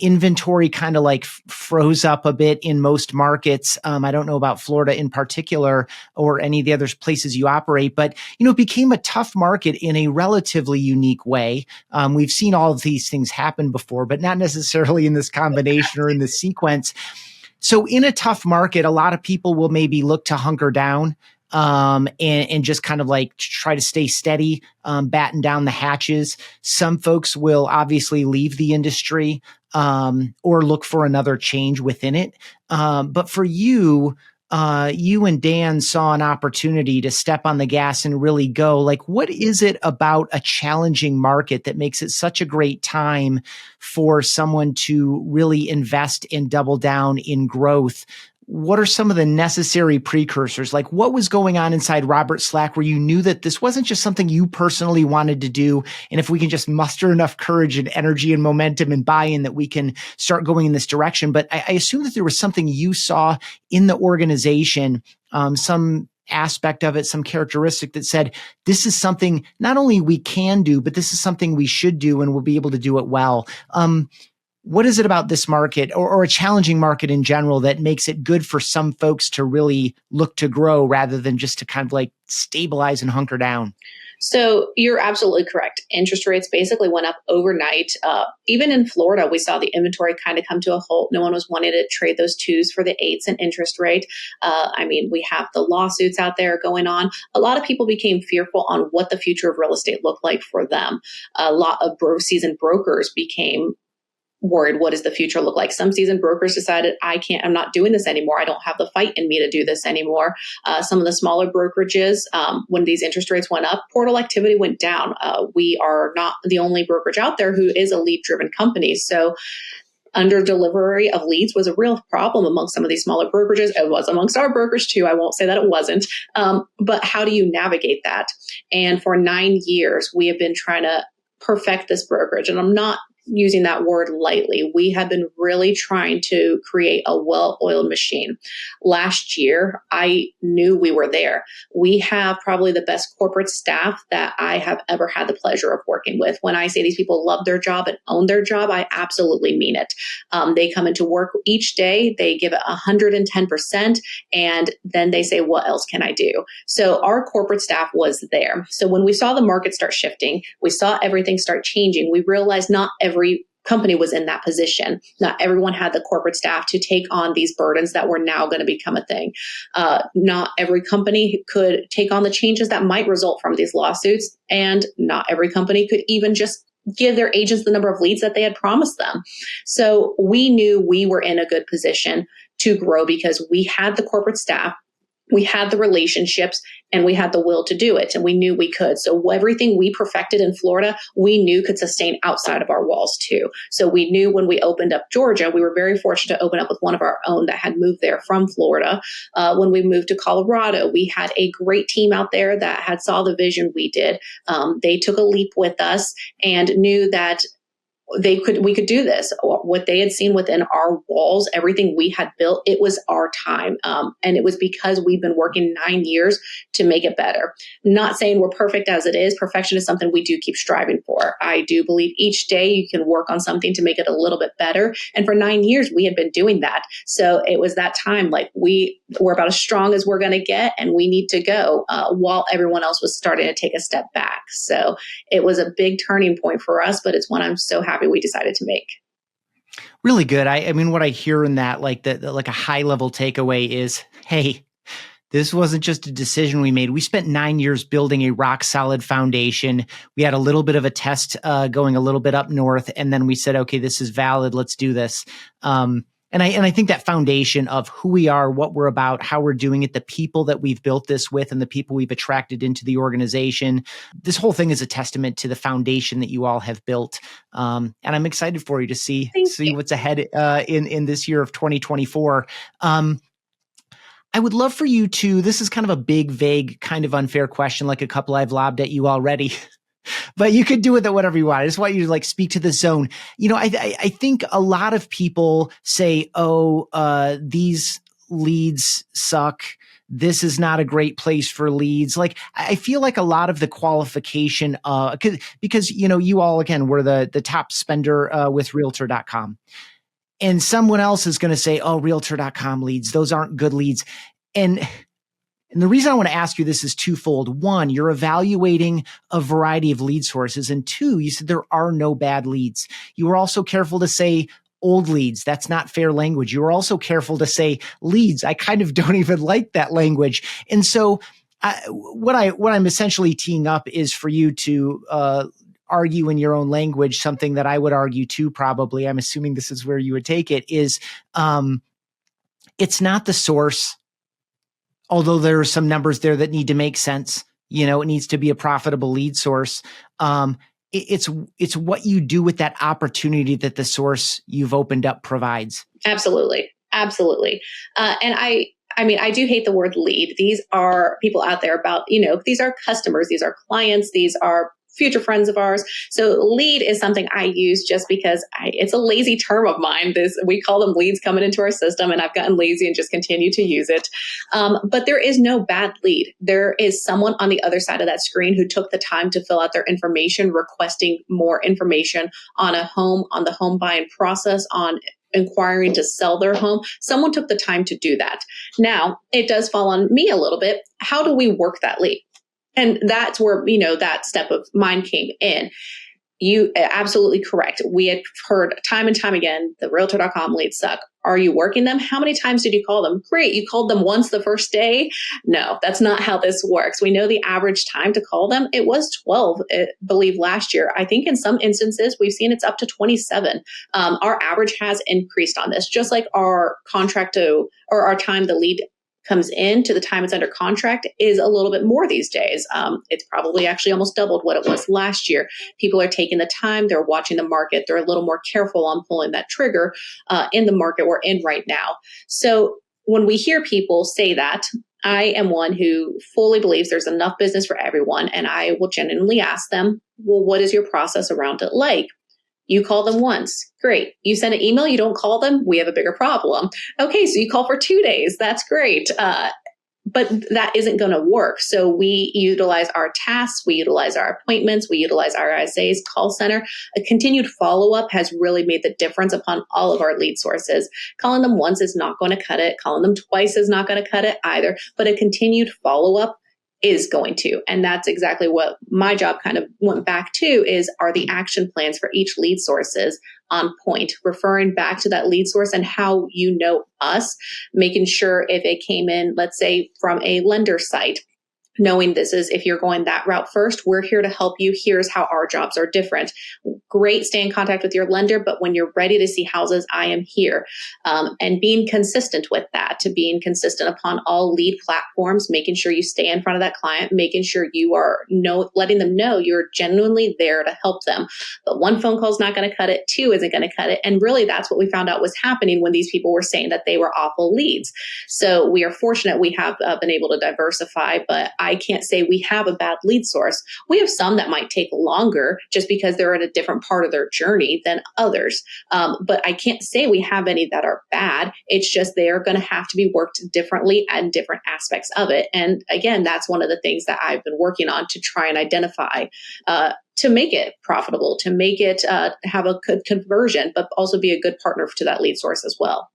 Inventory kind of like froze up a bit in most markets. I don't know about Florida in particular or any of the other places you operate, but it became a tough market in a relatively unique way. We've seen all of these things happen before, but not necessarily in this combination or in this sequence. So in a tough market, a lot of people will maybe look to hunker down. And just kind of like try to stay steady, batten down the hatches. Some folks will obviously leave the industry, or look for another change within it. But for you, you and Dan saw an opportunity to step on the gas and really go. Like, what is it about a challenging market that makes it such a great time for someone to really invest and double down in growth? What are some of the necessary precursors? Like, what was going on inside Robert Slack where you knew that this wasn't just something you personally wanted to do? And if we can just muster enough courage and energy and momentum and buy-in, that we can start going in this direction. But I assume that there was something you saw in the organization, some aspect of it, some characteristic that said, this is something not only we can do, but this is something we should do, and we'll be able to do it well. What is it about this market or a challenging market in general that makes it good for some folks to really look to grow rather than just to kind of like stabilize and hunker down? So you're absolutely correct. Interest rates basically went up overnight. Even in Florida, we saw the inventory kind of come to a halt. No one was wanting to trade those 2s for the 8s in interest rate. We have the lawsuits out there going on. A lot of people became fearful on what the future of real estate looked like for them. A lot of seasoned brokers became worried. What does the future look like? Some seasoned brokers decided, I'm not doing this anymore. I don't have the fight in me to do this anymore. Some of the smaller brokerages, when these interest rates went up, portal activity went down. We are not the only brokerage out there who is a lead driven company. So under delivery of leads was a real problem amongst some of these smaller brokerages. It was amongst our brokers too. I won't say that it wasn't. But how do you navigate that? And for 9 years, we have been trying to perfect this brokerage. And I'm not using that word lightly. We have been really trying to create a well-oiled machine. Last year, I knew we were there. We have probably the best corporate staff that I have ever had the pleasure of working with. When I say these people love their job and own their job, I absolutely mean it. They come into work each day, they give it 110%, and then they say, what else can I do? So our corporate staff was there. So when we saw the market start shifting, we saw everything start changing, we realized not every company was in that position. Not everyone had the corporate staff to take on these burdens that were now going to become a thing. Not every company could take on the changes that might result from these lawsuits. And not every company could even just give their agents the number of leads that they had promised them. So we knew we were in a good position to grow because we had the corporate staff. We had the relationships and we had the will to do it, and we knew we could. So everything we perfected in Florida, we knew could sustain outside of our walls too. So we knew when we opened up Georgia, we were very fortunate to open up with one of our own that had moved there from Florida. When we moved to Colorado, we had a great team out there that had saw the vision we did. They took a leap with us and knew that we could do this. What they had seen within our walls, everything we had built, it was our time. And it was because we've been working 9 years to make it better. Not saying we're perfect as it is. Perfection is something we do keep striving for. I do believe each day you can work on something to make it a little bit better. And for 9 years, we had been doing that. So it was that time, like we're about as strong as we're going to get, and we need to go while everyone else was starting to take a step back. So it was a big turning point for us, but it's one I'm so happy we decided to make. Really good. I mean, what I hear in that, like like a high level takeaway is, hey, this wasn't just a decision we made. We spent 9 years building a rock solid foundation. We had a little bit of a test going a little bit up north, and then we said, okay, this is valid. Let's do this. And I think that foundation of who we are, what we're about, how we're doing it, the people that we've built this with, and the people we've attracted into the organization, this whole thing is a testament to the foundation that you all have built. And I'm excited for you to see what's ahead in this year of 2024. I would love for you to, this is kind of a big, vague, kind of unfair question, like a couple I've lobbed at you already. But you could do with it whatever you want. I just want you to like speak to the zone. You know, I think a lot of people say, these leads suck. This is not a great place for leads. Like, I feel like a lot of the qualification, because, you know, you all, again, were the top spender with Realtor.com. And someone else is going to say, oh, Realtor.com leads, those aren't good leads. And the reason I want to ask you this is twofold. One, you're evaluating a variety of lead sources. And two, you said there are no bad leads. You were also careful to say old leads. That's not fair language. You were also careful to say leads. I kind of don't even like that language. And so what I'm essentially teeing up is for you to argue in your own language, something that I would argue too, probably. I'm assuming this is where you would take it, is it's not the source. Although there are some numbers there that need to make sense, you know, it needs to be a profitable lead source. It's what you do with that opportunity that the source you've opened up provides. Absolutely. Absolutely. And I mean, I do hate the word lead. These are people out there about, you know, these are customers, these are clients, these are future friends of ours. So lead is something I use just because it's a lazy term of mine. We call them leads coming into our system, and I've gotten lazy and just continue to use it. But there is no bad lead. There is someone on the other side of that screen who took the time to fill out their information, requesting more information on a home, on the home buying process, on inquiring to sell their home. Someone took the time to do that. Now, it does fall on me a little bit. How do we work that lead? And that's where, you know, that step of mine came in. You absolutely correct. We had heard time and time again, the Realtor.com leads suck. Are you working them? How many times did you call them? Great. You called them once the first day. No, that's not how this works. We know the average time to call them. It was 12, I believe, last year. I think in some instances, we've seen it's up to 27. Our average has increased on this, just like our contract or our time the lead comes in to the time it's under contract is a little bit more these days. It's probably actually almost doubled what it was last year. People are taking the time. They're watching the market. They're a little more careful on pulling that trigger in the market we're in right now. So when we hear people say that, I am one who fully believes there's enough business for everyone. And I will genuinely ask them, well, what is your process around it like? You call them once. Great. You send an email, you don't call them. We have a bigger problem. Okay, so you call for 2 days. That's great. But that isn't going to work. So we utilize our tasks, we utilize our appointments, we utilize our ISAs, call center. A continued follow-up has really made the difference upon all of our lead sources. Calling them once is not going to cut it. Calling them twice is not going to cut it either. But a continued follow-up is going to. And that's exactly what my job kind of went back to is, are the action plans for each lead sources on point, referring back to that lead source and how you know us, making sure if it came in, let's say from a lender site, knowing this is, if you're going that route first, we're here to help you. Here's how our jobs are different. Great, stay in contact with your lender, but when you're ready to see houses, I am here. And being consistent with that, to being consistent upon all lead platforms, making sure you stay in front of that client, making sure you are letting them know you're genuinely there to help them. But one phone call is not going to cut it. Two isn't going to cut it. And really, that's what we found out was happening when these people were saying that they were awful leads. So we are fortunate we have been able to diversify, but I can't say we have a bad lead source. We have some that might take longer just because they're at a different part of their journey than others. But I can't say we have any that are bad. It's just they are going to have to be worked differently and different aspects of it. And again, that's one of the things that I've been working on to try and identify to make it profitable, to make it have a good conversion, but also be a good partner to that lead source as well.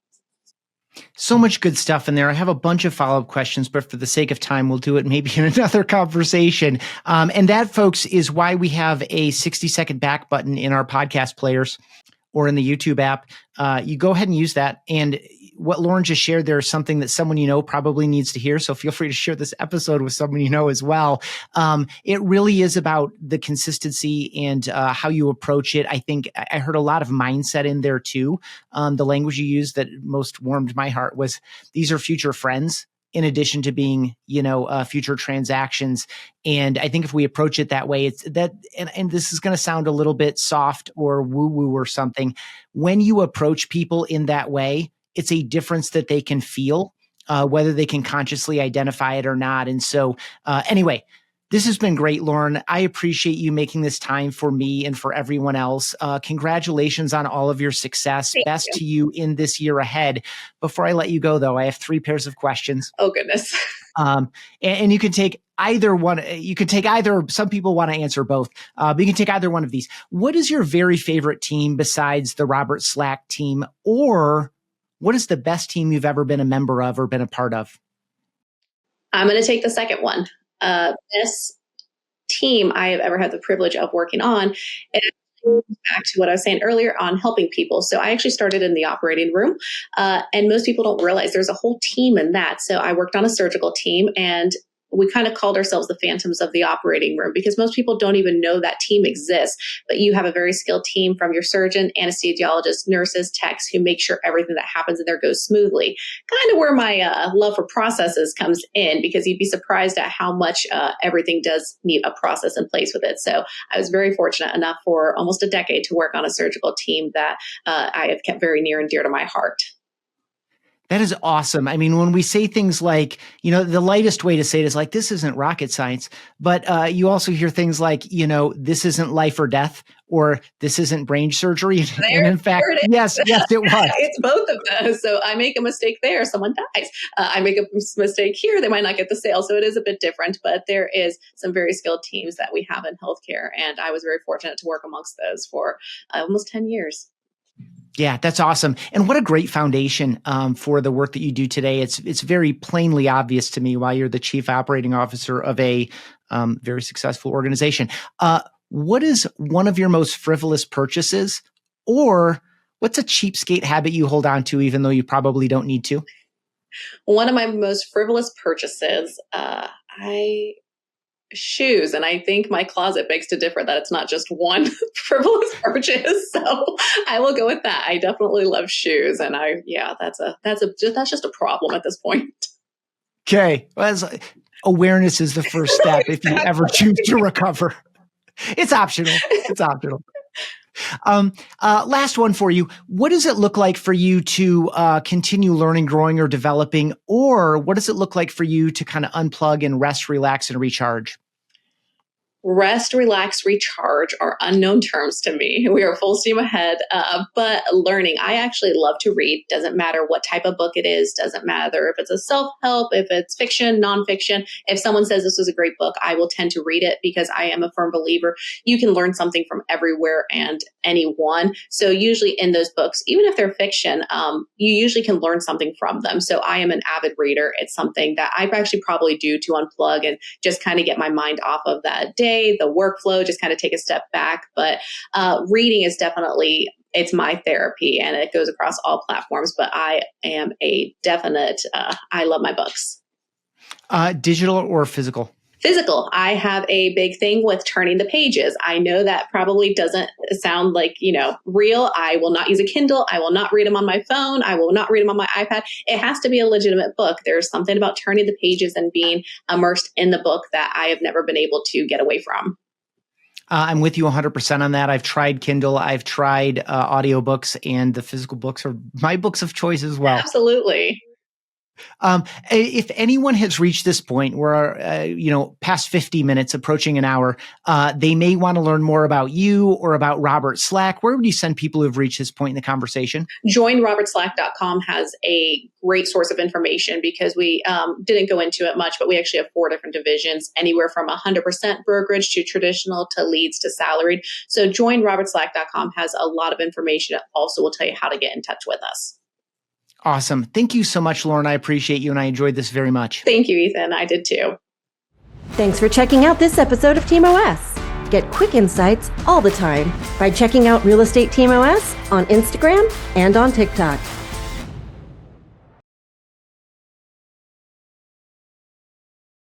So much good stuff in there. I have a bunch of follow-up questions, but for the sake of time, we'll do it maybe in another conversation. And that, folks, is why we have a 60-second back button in our podcast players or in the YouTube app. You go ahead and use that. And what Lauren just shared there is something that someone you know probably needs to hear. So feel free to share this episode with someone you know as well. It really is about the consistency and how you approach it. I think I heard a lot of mindset in there too. The language you used that most warmed my heart was, these are future friends, in addition to being, future transactions. And I think if we approach it that way, it's that, and this is going to sound a little bit soft or woo-woo or something. When you approach people in that way, it's a difference that they can feel, whether they can consciously identify it or not. And so anyway, this has been great, Lauren. I appreciate you making this time for me and for everyone else. Congratulations on all of your success. Best to you in this year ahead. Before I let you go, though, I have 3 pairs of questions. Oh, goodness. And you can take either one. You can take either. Some people want to answer both, but you can take either one of these. What is your very favorite team besides the Robert Slack team? Or what is the best team you've ever been a member of or been a part of? I'm going to take the second one. Best team I have ever had the privilege of working on. It goes back to what I was saying earlier on helping people. So I actually started in the operating room, and most people don't realize there's a whole team in that. So I worked on a surgical team, and we kind of called ourselves the phantoms of the operating room because most people don't even know that team exists. But you have a very skilled team from your surgeon, anesthesiologist, nurses, techs who make sure everything that happens in there goes smoothly. Kind of where my love for processes comes in, because you'd be surprised at how much everything does need a process in place with it. So I was very fortunate enough for almost a decade to work on a surgical team that I have kept very near and dear to my heart. That is awesome. I mean, when we say things like, the lightest way to say it is like, this isn't rocket science, but you also hear things like, this isn't life or death, or this isn't brain surgery. And in fact, yes, it was. It's both of those. So I make a mistake there, someone dies. I make a mistake here, they might not get the sale. So it is a bit different, but there is some very skilled teams that we have in healthcare. And I was very fortunate to work amongst those for almost 10 years. Yeah, that's awesome. And what a great foundation for the work that you do today. It's very plainly obvious to me why you're the chief operating officer of a very successful organization. What is one of your most frivolous purchases, or what's a cheapskate habit you hold on to even though you probably don't need to? One of my most frivolous purchases, shoes. And I think my closet begs to differ that it's not just one frivolous purchase. So I will go with that. I definitely love shoes. And that's just a problem at this point. Okay. Well, awareness is the first step if you ever choose to recover. It's optional. Last one for you. What does it look like for you to continue learning, growing, or developing? Or what does it look like for you to kind of unplug and rest, relax, and recharge? Rest, relax, recharge are unknown terms to me. We are full steam ahead, but learning. I actually love to read. Doesn't matter what type of book it is. Doesn't matter if it's a self-help, if it's fiction, nonfiction. If someone says this is a great book, I will tend to read it because I am a firm believer. You can learn something from everywhere and anyone. So usually in those books, even if they're fiction, you usually can learn something from them. So I am an avid reader. It's something that I actually probably do to unplug and just kind of get my mind off of that day, the workflow, just kind of take a step back. But reading is definitely, it's my therapy, and it goes across all platforms. But I am a definite, I love my books. Digital or physical? Physical. I have a big thing with turning the pages. I know that probably doesn't sound like, real. I will not use a Kindle. I will not read them on my phone. I will not read them on my iPad. It has to be a legitimate book. There's something about turning the pages and being immersed in the book that I have never been able to get away from. I'm with you 100% on that. I've tried Kindle. I've tried audiobooks, and the physical books are my books of choice as well. Absolutely. If anyone has reached this point where, past 50 minutes, approaching an hour, they may want to learn more about you or about Robert Slack. Where would you send people who have reached this point in the conversation? JoinRobertSlack.com has a great source of information because we didn't go into it much, but we actually have 4 different divisions, anywhere from 100% brokerage to traditional to leads to salaried. So JoinRobertSlack.com has a lot of information. It also will tell you how to get in touch with us. Awesome. Thank you so much, Lauren. I appreciate you, and I enjoyed this very much. Thank you, Ethan. I did too. Thanks for checking out this episode of Team OS. Get quick insights all the time by checking out Real Estate Team OS on Instagram and on TikTok.